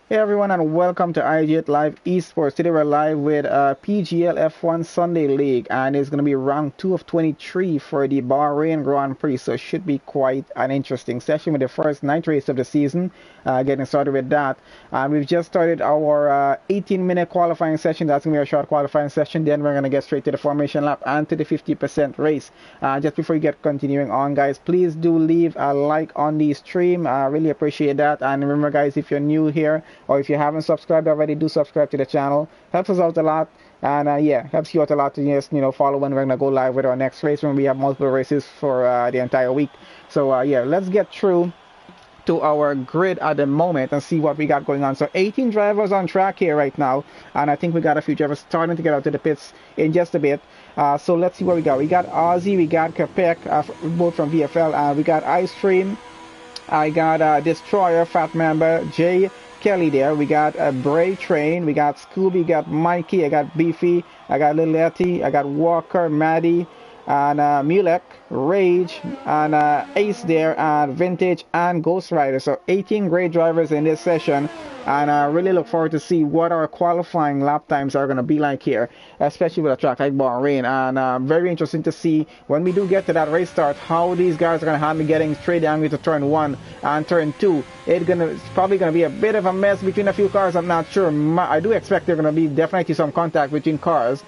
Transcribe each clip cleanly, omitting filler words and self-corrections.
Hey everyone, and welcome to IG8Live Esports. Today we're live with PGL F1 Sunday League, and it's going to be round 2 of 23 for the Bahrain Grand Prix, so it should be quite an interesting session with the first night race of the season. Getting started with that. We've just started our 18-minute qualifying session. That's going to be a short qualifying session. Then we're going to get straight to the formation lap and to the 50% race. Just before you get continuing on, guys, please do leave a like on the stream. I really appreciate that. And remember, guys, if you're new here, or if you haven't subscribed already, do subscribe to the channel. Helps us out a lot, and yeah, helps you out a lot to just follow when we're gonna go live with our next race when we have multiple races for the entire week. So yeah, let's get through to our grid at the moment and see what we got going on. So 18 drivers on track here right now, and I think we got a few drivers starting to get out to the pits in just a bit. So let's see what we got. We got Ozzy, we got Capek, both from VFL, we got Ice Stream, I got Destroyer, Fat Member, Jay Kelly there. We got Bray Train, we got Scooby, we got Mikey, I got Beefy, I got Little Etty, I got Walker, Maddie, and Mulek, Rage, and Ace there, and Vintage, and Ghost Rider. So 18 great drivers in this session, and I really look forward to see what our qualifying lap times are going to be like here, especially with a track like Bahrain. And very interesting to see when we do get to that race start how these guys are going to handle getting straight down into turn 1 and turn 2. It's probably going to be a bit of a mess between a few cars. I'm not sure. I do expect there going to be definitely some contact between cars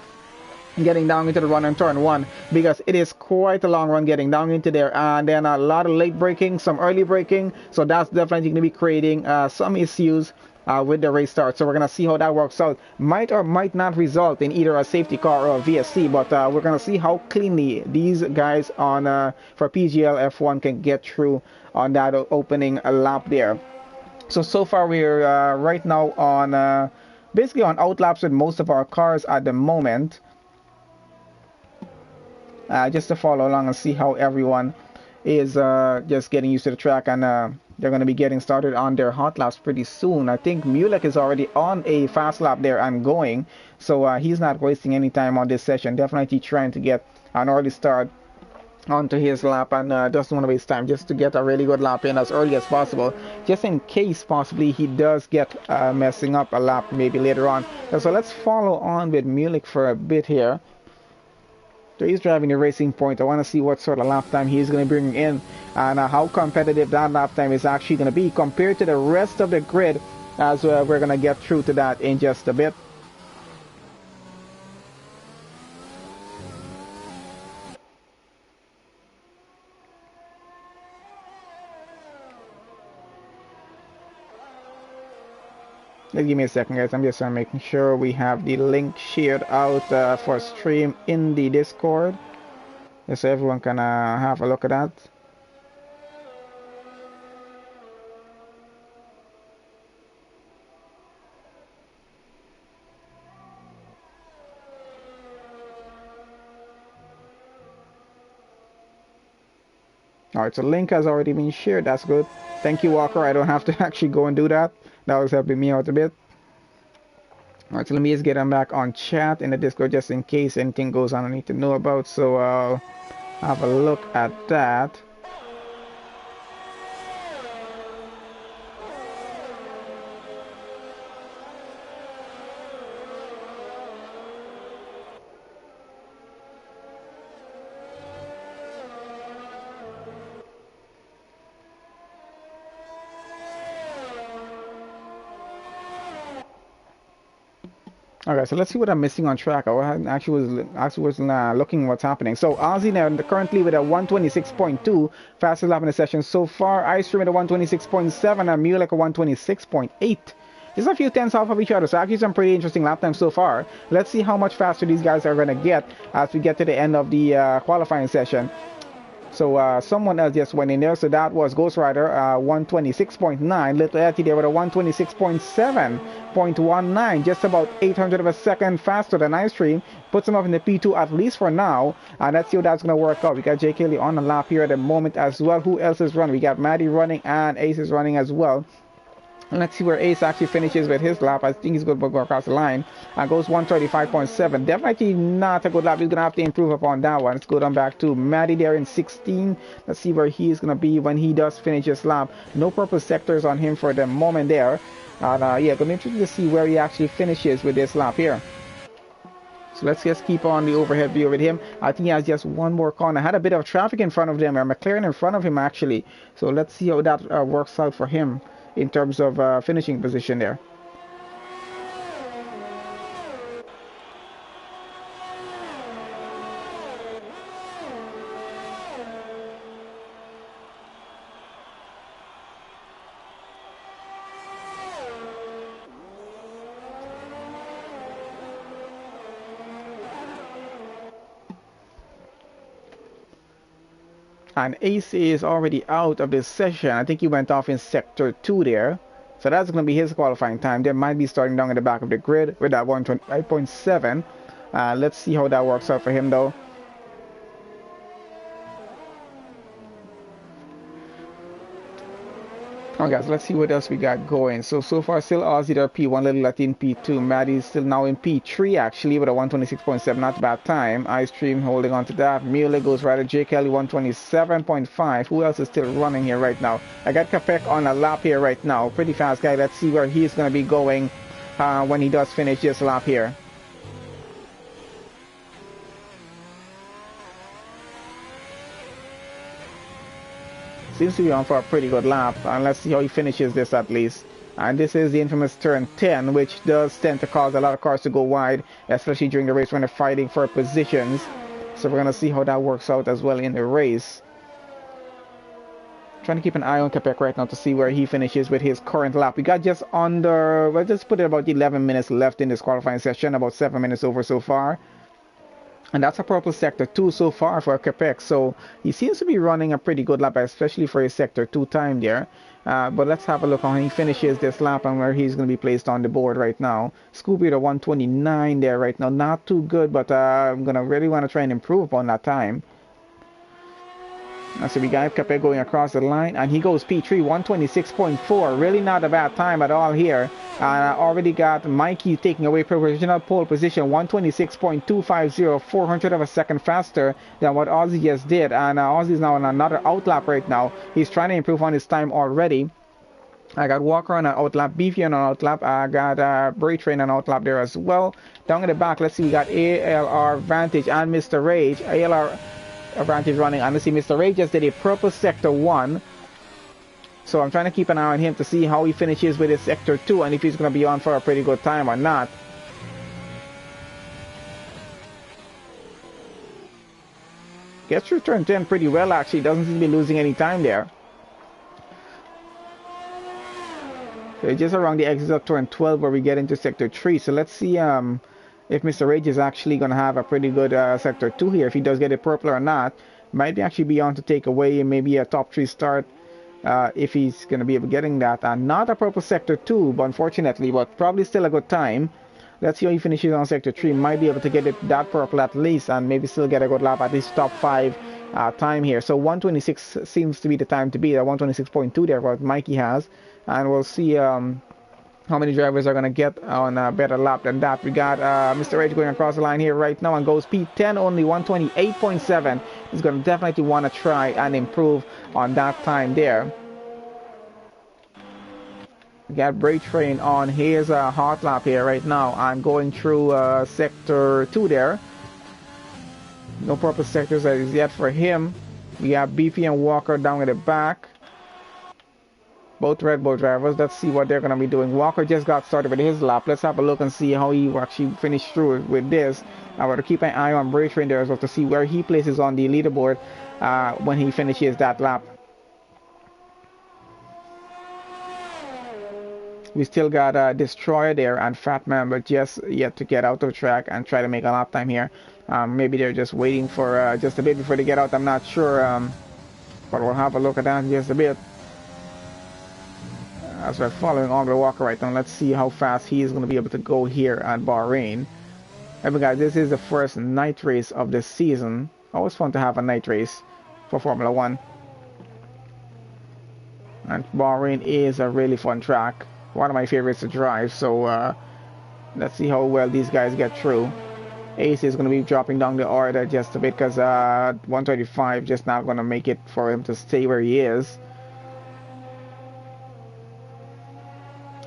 getting down into the run and turn 1, because it is quite a long run getting down into there, and then a lot of late braking, some early braking, so that's definitely going to be creating some issues with the race start. So we're going to see how that works out. Might or might not result in either a safety car or a VSC, but we're going to see how cleanly these guys on for PGL F1 can get through on that opening lap there. So far we're right now on basically on outlaps with most of our cars at the moment. Just to follow along and see how everyone is just getting used to the track, and they're going to be getting started on their hot laps pretty soon. I think Mulek is already on a fast lap there and going, so he's not wasting any time on this session. Definitely trying to get an early start onto his lap, and doesn't want to waste time, just to get a really good lap in as early as possible, just in case possibly he does get messing up a lap maybe later on. So let's follow on with Mulek for a bit here. So he's driving the Racing Point. I want to see what sort of lap time he's going to bring in, and how competitive that lap time is actually going to be compared to the rest of the grid, as we're going to get through to that in just a bit. Just give me a second, guys. I'm just making sure we have the link shared out for stream in the Discord, just so everyone can have a look at that. Alright, so link has already been shared. That's good. Thank you, Walker. I don't have to actually go and do that. That was helping me out a bit. Alright, so let me just get them back on chat in the Discord just in case anything goes on I need to know about. So I'll have a look at that. Okay, so let's see what I'm missing on track. I actually was looking what's happening. So Ozzy now currently with a 126.2 fastest lap in the session so far. Ice Cream at a 126.7 and Mulek a 126.8. Just a few tenths off of each other, so actually some pretty interesting lap times so far. Let's see how much faster these guys are going to get as we get to the end of the qualifying session. So someone else just went in there, so that was Ghost Rider, 126.9. Little Etty there with a 126.7.19, just about 800 of a second faster than Ice Cream. Puts him up in the P2 at least for now, and let's see how that's going to work out. We got Jay Kelly on the lap here at the moment as well. Who else is running? We got Maddie running and Ace is running as well. Let's see where Ace actually finishes with his lap. I think he's going to go across the line and goes 135.7. Definitely not a good lap. He's going to have to improve upon that one. Let's go down back to Maddie there in 16. Let's see where he's going to be when he does finish his lap. No purple sectors on him for the moment there. And yeah, going to be interesting to see where he actually finishes with this lap here. So let's just keep on the overhead view with him. I think he has just one more corner. Had a bit of traffic in front of them, or McLaren in front of him actually. So let's see how that works out for him in terms of finishing position there. And Ace is already out of this session. I think he went off in sector 2 there. So that's going to be his qualifying time. They might be starting down at the back of the grid with that 125.7. Let's see how that works out for him though. Okay, guys, let's see what else we got going. So far still Aussie there, P1, Little Latin P2. Maddie's still now in P3 actually with a 126.7, not a bad time. iStream holding on to that. Muley goes right at J. Kelly 127.5. Who else is still running here right now? I got Capek on a lap here right now. Pretty fast guy. Let's see where he's going to be going when he does finish this lap here. Seems to be on for a pretty good lap, and let's see how he finishes this at least. And this is the infamous turn 10, which does tend to cause a lot of cars to go wide, especially during the race when they're fighting for positions. So we're going to see how that works out as well in the race. Trying to keep an eye on Capek right now to see where he finishes with his current lap. We got just under, well, just put it about 11 minutes left in this qualifying session, about 7 minutes over so far. And that's a purple sector 2 so far for Capek. So he seems to be running a pretty good lap, especially for his sector 2 time there. But let's have a look how he finishes this lap and where he's going to be placed on the board right now. Scooby to 129 there right now. Not too good, but I'm going to really want to try and improve on that time. So we got Capek going across the line, and he goes P3, 126.4. Really not a bad time at all here. And I already got Mikey taking away provisional pole position, 126.250, 400 of a second faster than what Aussie just did. And Aussie's now on another outlap right now. He's trying to improve on his time already. I got Walker on an outlap, Beefy on an outlap. I got Bray Train on an outlap there as well. Down in the back, let's see, we got ALR Vantage and Mr. Rage. ALR Vantage running, and let's see, Mr. Rage just did a purple sector 1. So I'm trying to keep an eye on him to see how he finishes with his sector 2 and if he's going to be on for a pretty good time or not. Gets through turn 10 pretty well actually, doesn't seem to be losing any time there. So just around the exit of turn 12 where we get into sector 3. So let's see if Mr. Rage is actually going to have a pretty good sector 2 here. If he does get it purple or not, might be actually be on to take away maybe a top 3 start if he's going to be able getting that. And not a purple sector 2, but unfortunately, but probably still a good time. Let's see how he finishes on sector 3. Might be able to get it that purple at least and maybe still get a good lap, at least top 5 time here. So 126 seems to be the time to be. 126.2 there what Mikey has. And we'll see how many drivers are going to get on a better lap than that. We got Mr. Rage going across the line here right now and goes P10 only, 128.7. He's going to definitely want to try and improve on that time there. We got Bray Train on his hot lap here right now. I'm going through sector 2 there. No purple sectors as yet for him. We have Beefy and Walker down at the back. Both Red Bull drivers. Let's see what they're going to be doing. Walker just got started with his lap. Let's have a look and see how he actually finished through with this. I want to keep an eye on Bray Train there as well to see where he places on the leaderboard when he finishes that lap. We still got Destroyer there and Fat Man, but just yet to get out of track and try to make a lap time here. Maybe they're just waiting for just a bit before they get out. I'm not sure, but we'll have a look at that in just a bit. As we're following Andre Walker right now, let's see how fast he is going to be able to go here at Bahrain. Hey guys, this is the first night race of the season. Always fun to have a night race for Formula 1. And Bahrain is a really fun track. one of my favorites to drive. So let's see how well these guys get through. Ace is going to be dropping down the order just a bit because 135 just not going to make it for him to stay where he is.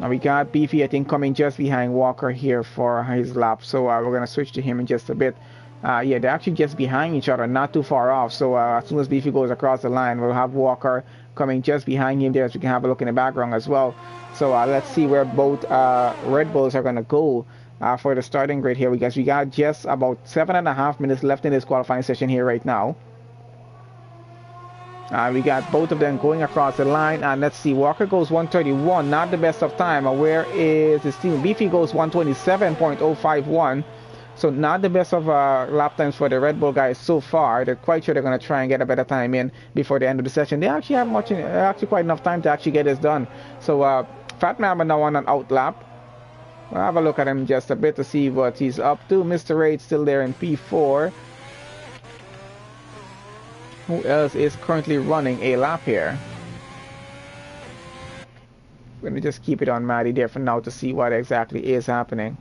Now we got Beefy, I think, coming just behind Walker here for his lap. So we're going to switch to him in just a bit. Yeah, they're actually just behind each other, not too far off. So as soon as Beefy goes across the line, we'll have Walker coming just behind him there, so we can have a look in the background as well. So let's see where both Red Bulls are going to go for the starting grid here. We got just about 7.5 minutes left in this qualifying session here right now. We got both of them going across the line, and let's see, Walker goes 131, not the best of time. Where is his team? Beefy goes 127.051, so not the best of lap times for the Red Bull guys so far. They're quite sure they're going to try and get a better time in before the end of the session. They actually have actually quite enough time to actually get this done. So Fat Mamba now on an out lap. We'll have a look at him just a bit to see what he's up to. Mr. Raid still there in P4. Who else is currently running a lap here? We're going to just keep it on Maddie there for now to see what exactly is happening.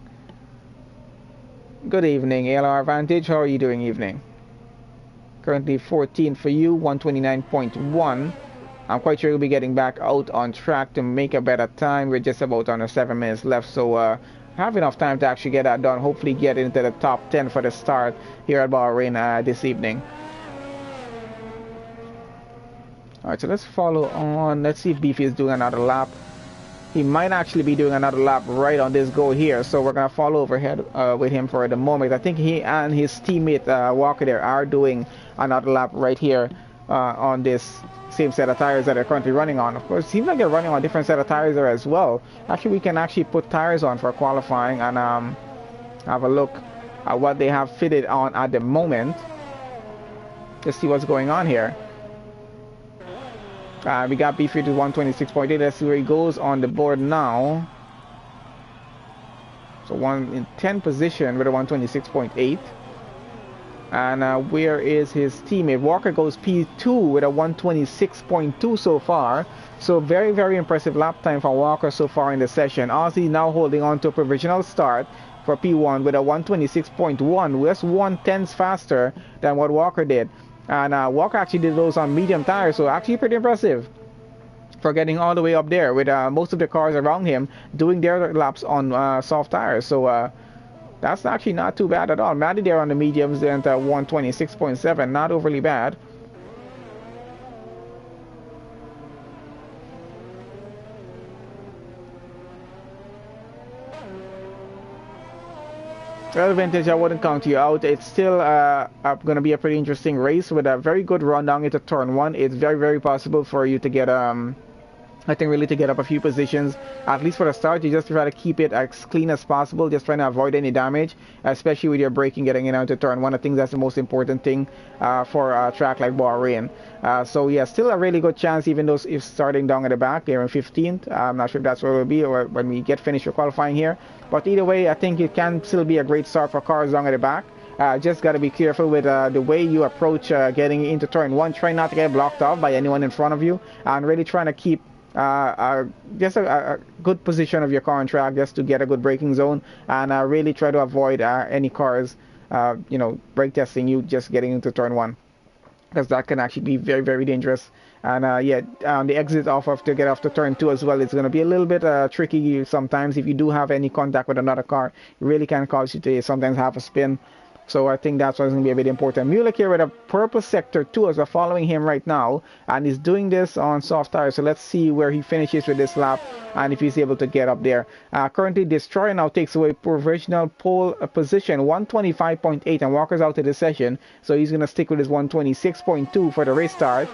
Good evening, ALR Vantage. How are you doing, evening? Currently 14 for you, 129.1. I'm quite sure you'll be getting back out on track to make a better time. We're just about under 7 minutes left, so have enough time to actually get that done. Hopefully get into the top 10 for the start here at Bahrain this evening. Alright, so let's follow on. Let's see if Beefy is doing another lap. He might actually be doing another lap right on this go here, so we're going to follow overhead with him for the moment. I think he and his teammate Walker there are doing another lap right here on this same set of tires that they're currently running on. Of course, it seems like they're running on a different set of tires there as well. Actually, we can actually put tires on for qualifying and have a look at what they have fitted on at the moment. Let's see what's going on here. We got Beefy to 126.8. Let's see where he goes on the board now. So one in 10th position with a 126.8. And where is his teammate? Walker goes P2 with a 126.2 so far. So very, very impressive lap time for Walker so far in the session. Ozzy now holding on to a provisional start for P1 with a 126.1. That's 1/10 faster than what Walker did. And Walker actually did those on medium tires, so actually pretty impressive for getting all the way up there with most of the cars around him doing their laps on soft tires. So that's actually not too bad at all. Maddie there on the mediums and 126.7, not overly bad. Well, Vintage, I wouldn't count you out. It's still going to be a pretty interesting race with a very good run down into turn 1. It's very, very possible for you to get, I think, really to get up a few positions. At least for the start, you just try to keep it as clean as possible, just trying to avoid any damage, especially with your braking getting into turn 1. I think that's the most important thing for a track like Bahrain. So, yeah, still a really good chance, even though if starting down at the back, they're in 15th. I'm not sure if that's where we'll be or when we get finished with qualifying here. But either way, I think it can still be a great start for cars down at the back. Just got to be careful with the way you approach getting into turn 1. Try not to get blocked off by anyone in front of you, and really trying to keep just a good position of your car on track just to get a good braking zone, and really try to avoid any cars, brake testing you just getting into turn 1, because that can actually be very, very dangerous. And the exit to get off to turn 2 as well, it's going to be a little bit tricky sometimes. If you do have any contact with another car, it really can cause you to sometimes have a spin. So I think that's what's going to be a bit important. Mulek here with a purple sector 2 as we're following him right now, and he's doing this on soft tires. So let's see where he finishes with this lap and if he's able to get up there. Currently, Destroyer now takes away provisional pole position, 125.8, and Walker's out of the session. So he's going to stick with his 126.2 for the race start.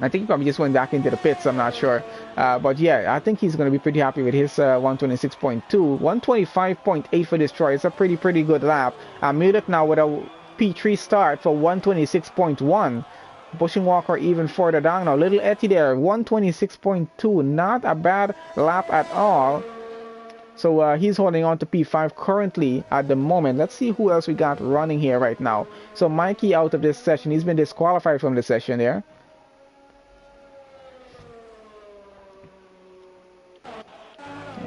I think he probably just went back into the pits, I'm not sure. But yeah, I think he's going to be pretty happy with his 126.2. 125.8 for Destroy. It's a pretty good lap. Mulek now with a P3 start for 126.1. Pushing Walker even further down now. Little Etty there, 126.2. Not a bad lap at all. So he's holding on to P5 currently at the moment. Let's see who else we got running here right now. So Mikey out of this session. He's been disqualified from the session there.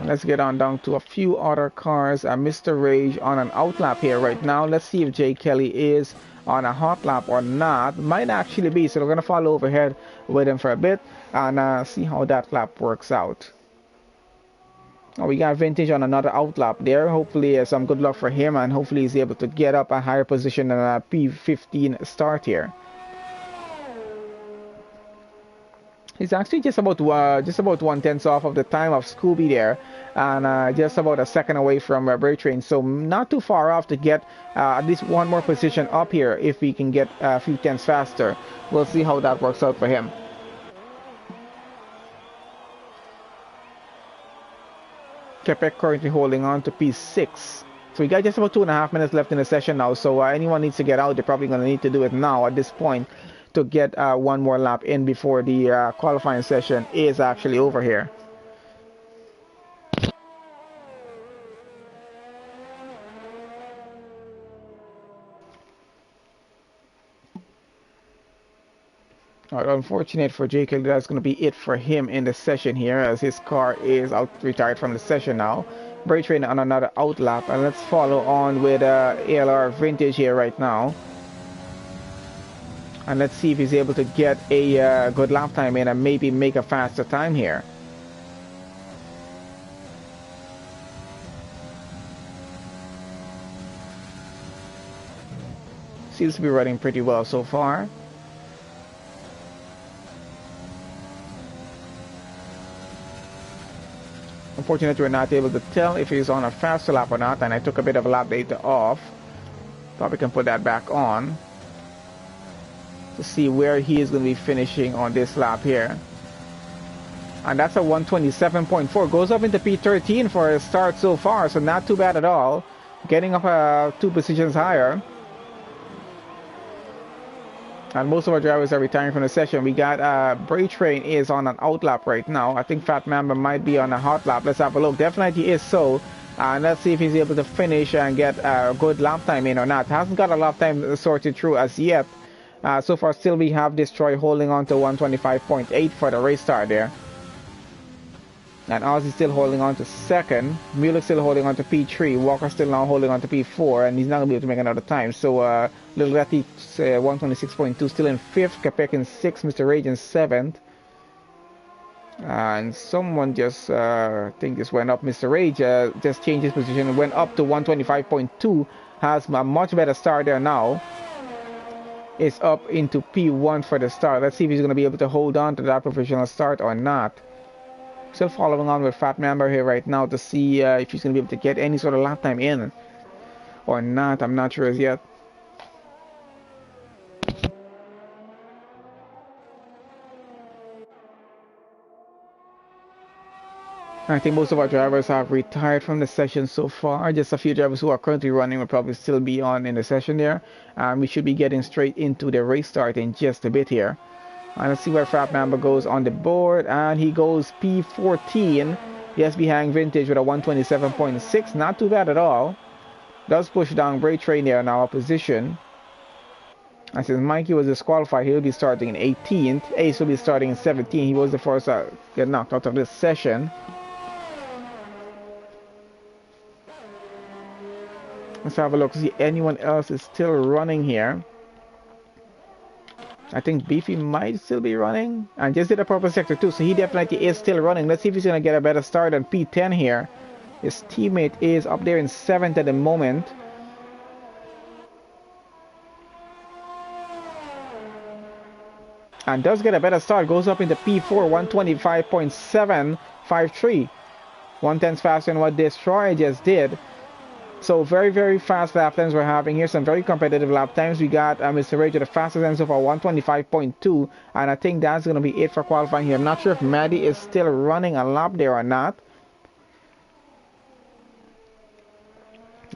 Let's get on down to a few other cars. Mr. Rage on an out lap here right now. Let's see if Jay Kelly is on a hot lap or not. Might actually be, so we're going to follow overhead with him for a bit and see how that lap works out. Oh, we got Vintage on another out lap there. Hopefully some good luck for him, and hopefully he's able to get up a higher position than a P15 start here. He's actually just about 1/10 off of the time of Scooby there, and just about a second away from Brave Train. So not too far off to get at least one more position up here if he can get a few tenths faster. We'll see how that works out for him. Quebec currently holding on to P6. So we got just about 2.5 minutes left in the session now. So anyone needs to get out, they're probably going to need to do it now at this point to get one more lap in before the qualifying session is actually over here. Alright, unfortunate for Jake, that's going to be it for him in the session here, as his car is retired from the session now. Brake Train on another out lap, and let's follow on with ALR Vintage here right now. And let's see if he's able to get a good lap time in and maybe make a faster time here. Seems to be running pretty well so far. Unfortunately, we're not able to tell if he's on a faster lap or not, and I took a bit of a lap data off. Probably can put that back on to see where he is going to be finishing on this lap here. And that's a 127.4. Goes up into P13 for a start so far, so not too bad at all. Getting up 2 positions higher. And most of our drivers are retiring from the session. We got Brave Train is on an out lap right now. I think Fat Mamba might be on a hot lap. Let's have a look. Definitely is so. And let's see if he's able to finish and get a good lap time in or not. Hasn't got a lap time sorted through as yet. So far still we have Destroy holding on to 125.8 for the race start there. And Ozzy still holding on to second. Mulek still holding on to P3. Walker still now holding on to P4, and he's not going to be able to make another time. So Little Ratty 126.2 still in 5th. Capek in 6th. Mr. Rage in 7th. And someone just, I think this went up. Mr. Rage just changed his position and went up to 125.2. Has a much better start there now. It's up into P1 for the start. Let's see if he's going to be able to hold on to that professional start or not. Still following on with Fat Member here right now to see if he's going to be able to get any sort of lap time in or not. I'm not sure as yet. I think most of our drivers have retired from the session so far. Just a few drivers who are currently running will probably still be on in the session there. We should be getting straight into the race start in just a bit here. And let's see where Fat Mamba goes on the board. And he goes P14. Yes, behind Vintage with a 127.6. Not too bad at all. Does push down Brake Train there in our position. And since Mikey was disqualified, he'll be starting in 18th. Ace will be starting in 17th. He was the first to get knocked out of this session. Let's have a look to see anyone else is still running here. I think Beefy might still be running. And just did a purple sector too, so he definitely is still running. Let's see if he's going to get a better start than P10 here. His teammate is up there in 7th at the moment. And does get a better start. Goes up into P4, 125.753. 1/10 faster than what Destroy just did. So very, very fast lap times we're having here. Some very competitive lap times. We got Mr. Rage at the fastest end so far, 125.2. And I think that's going to be it for qualifying here. I'm not sure if Maddie is still running a lap there or not.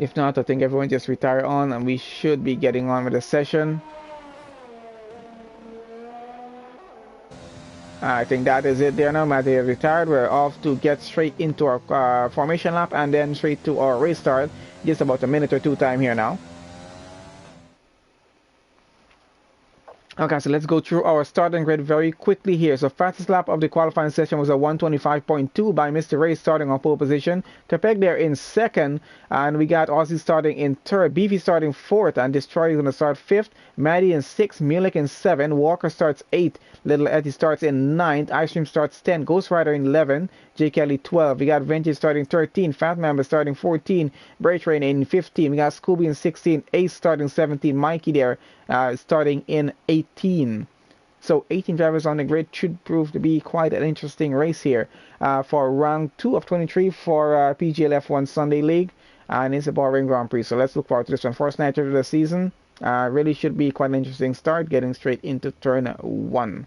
If not, I think everyone just retire on and we should be getting on with the session. I think that is it there now. Maddie has retired. We're off to get straight into our formation lap and then straight to our race start. Just about a minute or two time here now. Okay, so let's go through our starting grid very quickly here. So fastest lap of the qualifying session was a 125.2 by Mr. Ray starting on pole position. Capec there in second, and we got Aussie starting in third, Beefy starting fourth, and Destroyer is going to start fifth. Maddie in sixth, Mulek in seventh, Walker starts eighth, Little Eddie starts in ninth, Ice Cream starts 10, Ghost Rider in 11, J. Kelly 12. We got Vintage starting 13, Fat Member starting 14, Bray Train in 15. We got Scooby in 16, Ace starting 17, Mikey there starting in 18. So 18 drivers on the grid should prove to be quite an interesting race here for round 2 of 23 for PGL F1 Sunday League, and it's a Bahrain Grand Prix. So let's look forward to this one. First night of the season. Really should be quite an interesting start, getting straight into turn 1.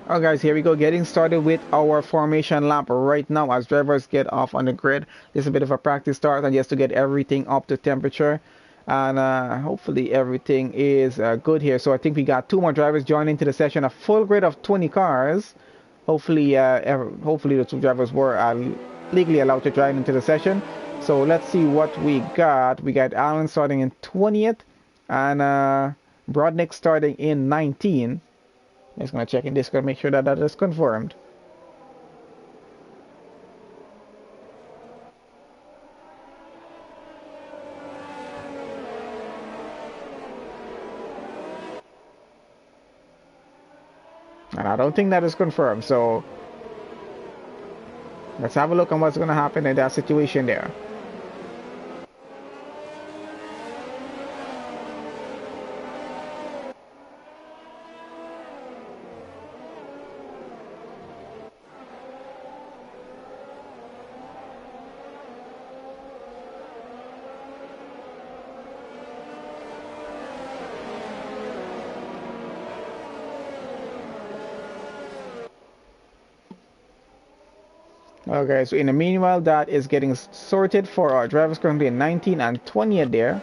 Alright guys, here we go, getting started with our formation lap right now as drivers get off on the grid. This is a bit of a practice start and just to get everything up to temperature, and hopefully everything is good here. So I think we got 2 more drivers joining to the session, a full grid of 20 cars. Hopefully hopefully the 2 drivers were legally allowed to drive into the session. So let's see what we got. We got Alan starting in 20th and Brodnick starting in 19th. Just gonna check in Discord, make sure that that is confirmed. And I don't think that is confirmed, so let's have a look on what's gonna happen in that situation there. Okay, so in the meanwhile, that is getting sorted for our drivers currently in 19 and 20th there.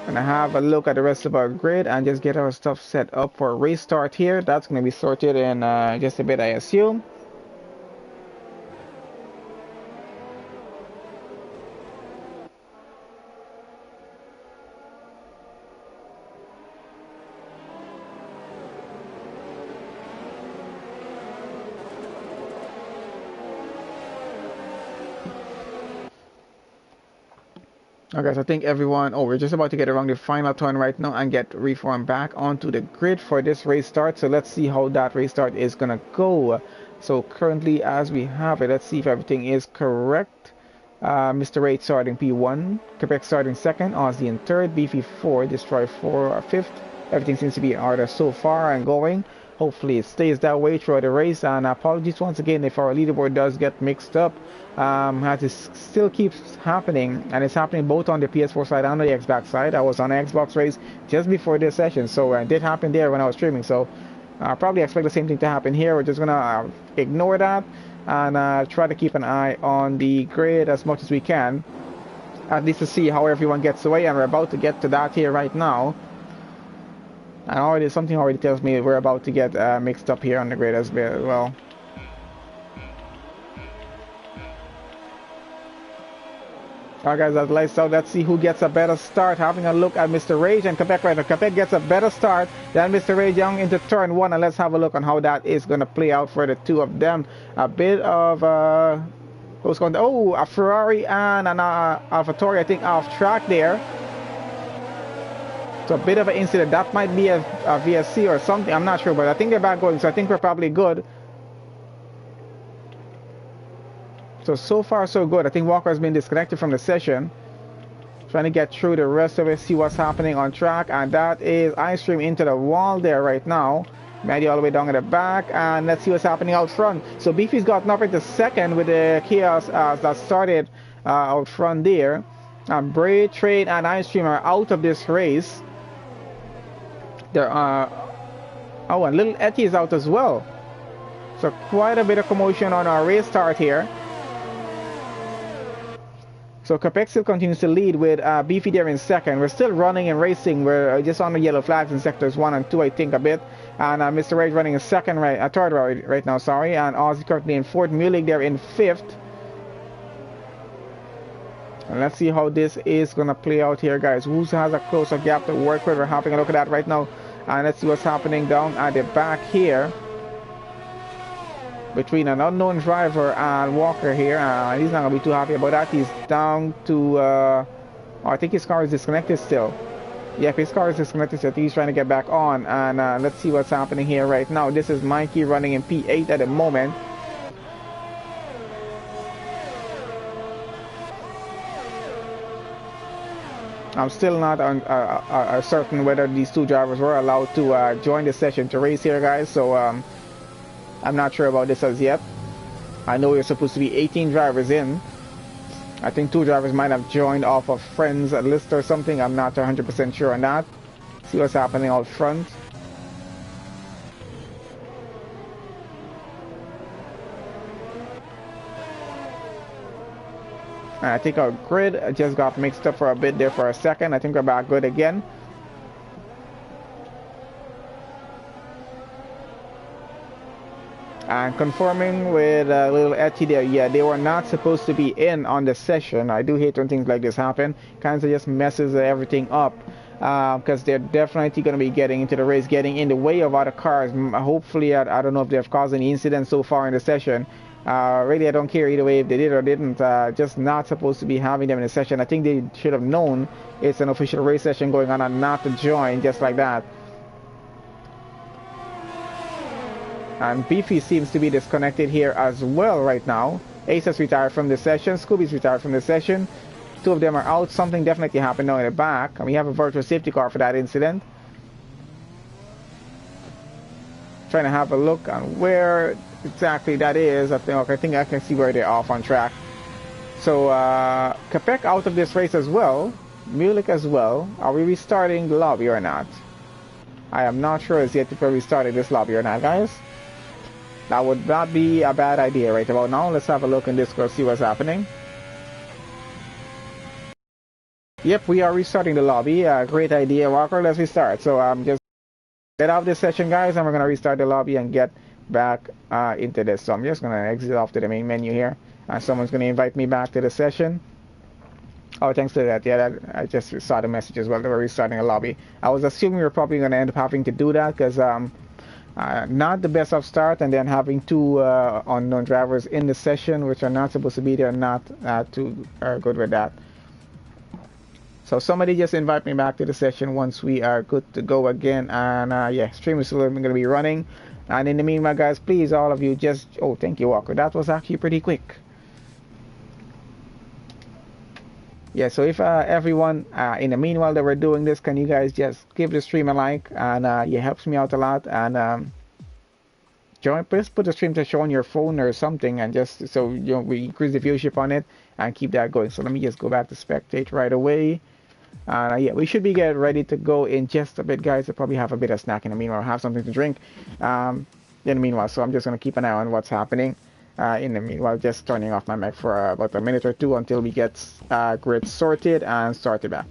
Gonna have a look at the rest of our grid and just get our stuff set up for a race start here. That's gonna be sorted in just a bit, I assume. Okay, so I think everyone, we're just about to get around the final turn right now and get reformed back onto the grid for this race start. So let's see how that race start is gonna go. So currently as we have it, let's see if everything is correct. Mr. Ray starting P1, Quebec starting second, Aussie in third, Beefy 4, Destroy 4 fifth. Everything seems to be in order so far and going. Hopefully it stays that way throughout the race, and apologies once again if our leaderboard does get mixed up. As it still keeps happening, and it's happening both on the PS4 side and the Xbox side. I was on an Xbox race just before this session, so it did happen there when I was streaming, so I probably expect the same thing to happen here. We're just gonna ignore that and try to keep an eye on the grid as much as we can, at least to see how everyone gets away, and we're about to get to that here right now. And something already tells me we're about to get mixed up here on the grid as well. Alright guys, that's lights out. Let's see who gets a better start. Having a look at Mr. Rage and Quebec right now. Quebec gets a better start than Mr. Rage Young into turn one, and let's have a look on how that is going to play out for the two of them. A bit of what's going on? Oh, a Ferrari and an AlphaTauri, I think, off track there. So a bit of an incident. That might be a VSC or something. I'm not sure, but I think they're back going, so I think we're probably good. So far so good. I think Walker has been disconnected from the session. Trying to get through the rest of it, see what's happening on track, and that is ice cream into the wall there right now. Maddie all the way down at the back, and let's see what's happening out front. So Beefy's gotten up into second with the chaos that started out front there. Braid, Trade, and Ice Cream are out of this race. There are and Little Etty is out as well. So quite a bit of commotion on our race start here. So Quebec still continues to lead with Beefy there in second. We're still running and racing. We're just on the yellow flags in sectors 1 and 2, I think, a bit. And Mr. Rage running in second, third right now, sorry. And Ozzy currently in fourth. Mulek there in fifth. And let's see how this is going to play out here, guys. Who has a closer gap to work with? We're having a look at that right now. And let's see what's happening down at the back here. Between an unknown driver and Walker here. He's not going to be too happy about that. He's down to... I think his car is disconnected still. Yep, his car is disconnected, so I think he's trying to get back on. And let's see what's happening here right now. This is Mikey running in P8 at the moment. I'm still not certain whether these two drivers were allowed to join the session to race here, guys. So I'm not sure about this as yet. I know we're supposed to be 18 drivers in. I think 2 drivers might have joined off of friends list or something. I'm not 100% sure on that. See what's happening out front. And I think our grid just got mixed up for a bit there for a second. I think we're back good again. And conforming with Little Etty there, yeah, they were not supposed to be in on the session. I do hate when things like this happen. Kind of just messes everything up. Because they're definitely going to be getting into the race, getting in the way of other cars. Hopefully, I don't know if they've caused any incidents so far in the session. Really, I don't care either way if they did or didn't. Just not supposed to be having them in the session. I think they should have known it's an official race session going on and not to join just like that. And Beefy seems to be disconnected here as well right now. Ace has retired from the session. Scooby's retired from the session. 2 of them are out. Something definitely happened now in the back. And we have a virtual safety car for that incident. Trying to have a look on where exactly that is. I think I can see where they're off on track. So Quebec out of this race as well. Mulek as well. Are we restarting the lobby or not? I am not sure as yet if we're restarting this lobby or not, guys. That would not be a bad idea right about now. Let's have a look in Discord, see what's happening. Yep, we are restarting the lobby. Great idea, Walker. Let's restart. So just get out of this session, guys, and we're going to restart the lobby and get back into this. So I'm just going to exit off to the main menu here. Someone's going to invite me back to the session. Oh, thanks to that. Yeah, I just saw the message as well that we're restarting a lobby. I was assuming we were probably going to end up having to do that because not the best of start, and then having 2 unknown drivers in the session which are not supposed to be there, not too good with that. So somebody just invite me back to the session once we are good to go again. And yeah, stream is still going to be running. And in the meanwhile, guys, please, all of you, just... Oh, thank you, Walker. That was actually pretty quick. Yeah, so if everyone, in the meanwhile that we're doing this, can you guys just give the stream a like? And it helps me out a lot. And just put the stream to show on your phone or something. And just so we increase the viewership on it and keep that going. So let me just go back to spectate right away. Yeah, we should be getting ready to go in just a bit, guys. I'll probably have a bit of snack in the meanwhile, have something to drink in the meanwhile. So I'm just going to keep an eye on what's happening in the meanwhile, just turning off my mic for about a minute or 2 until we get grid sorted and started back.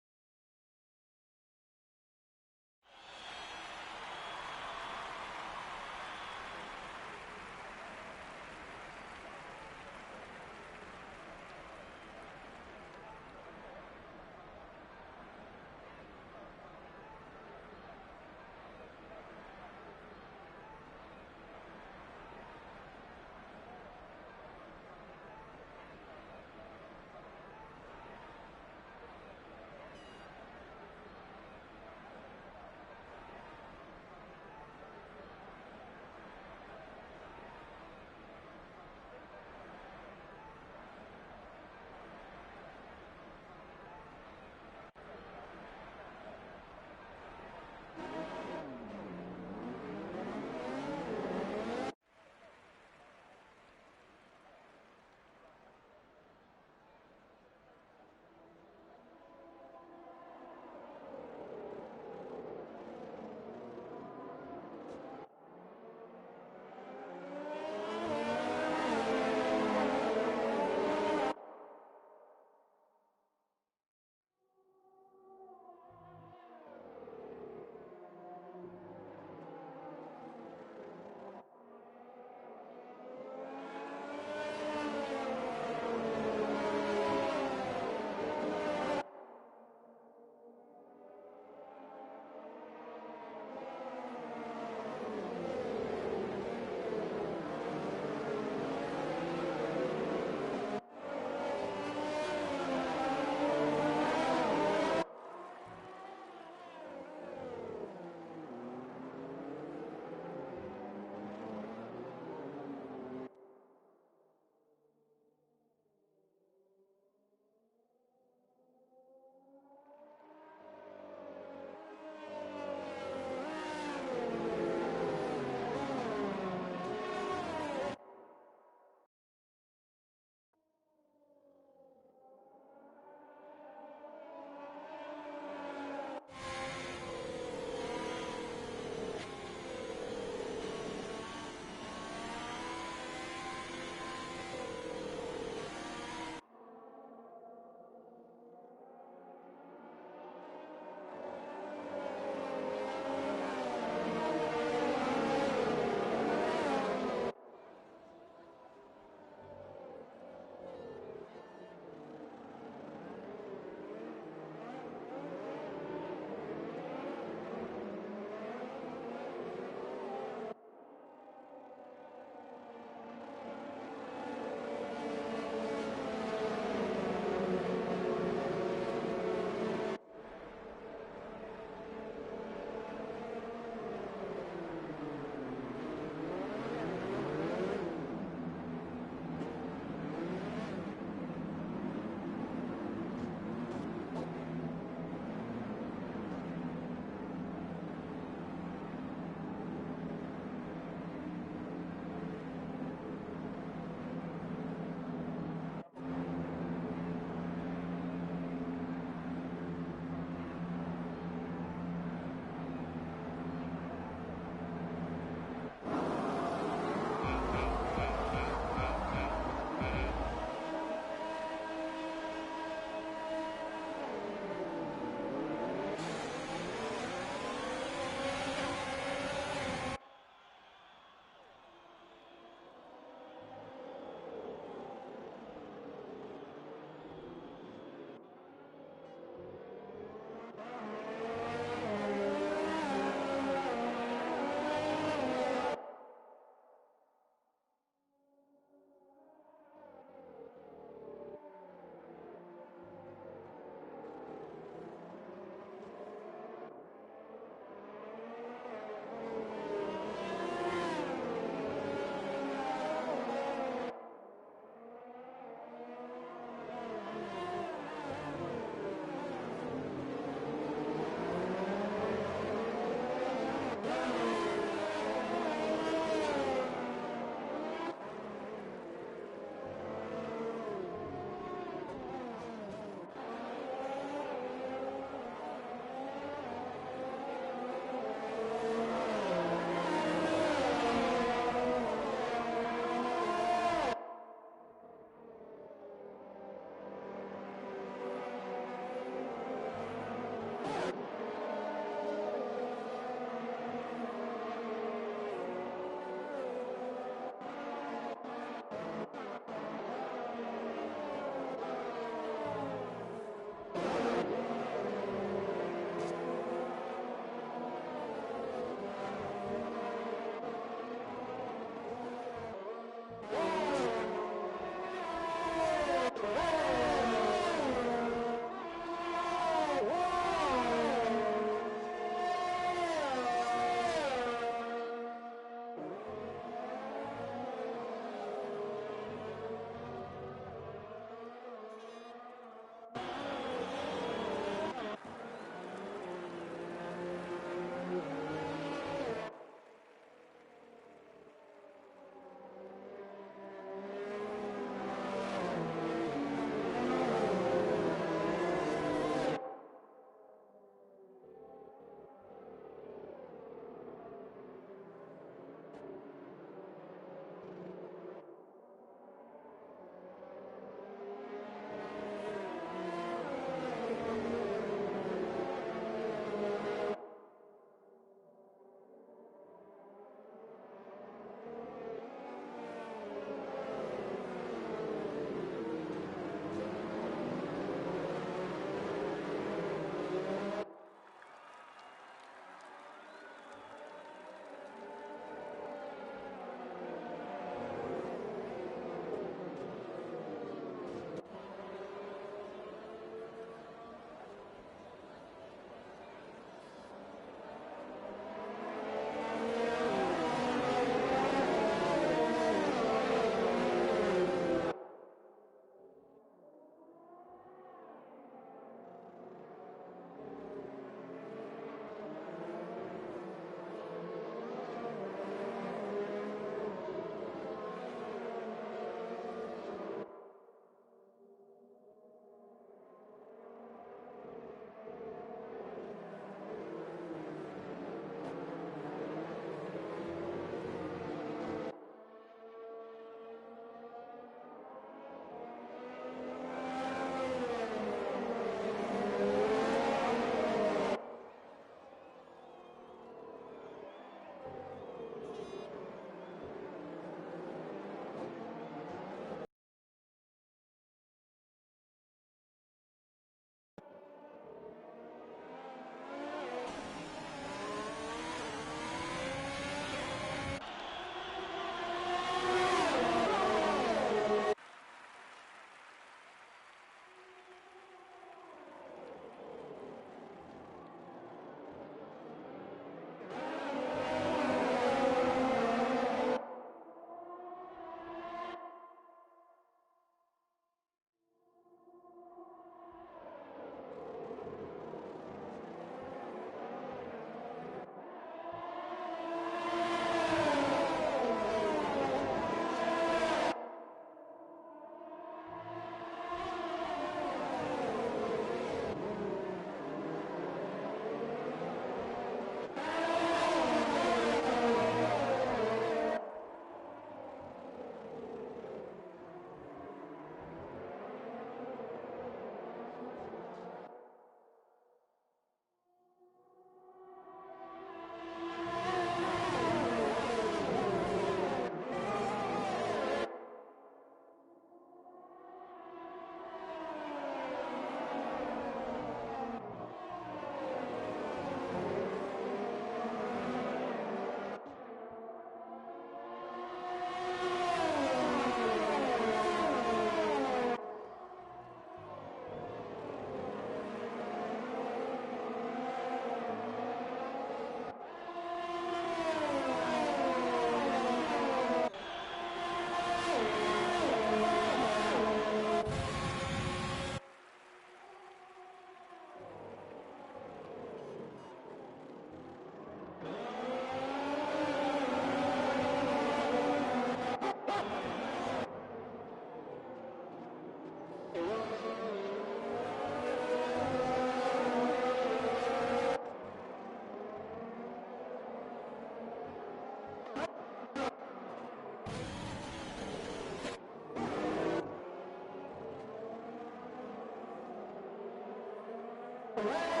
Bahrain.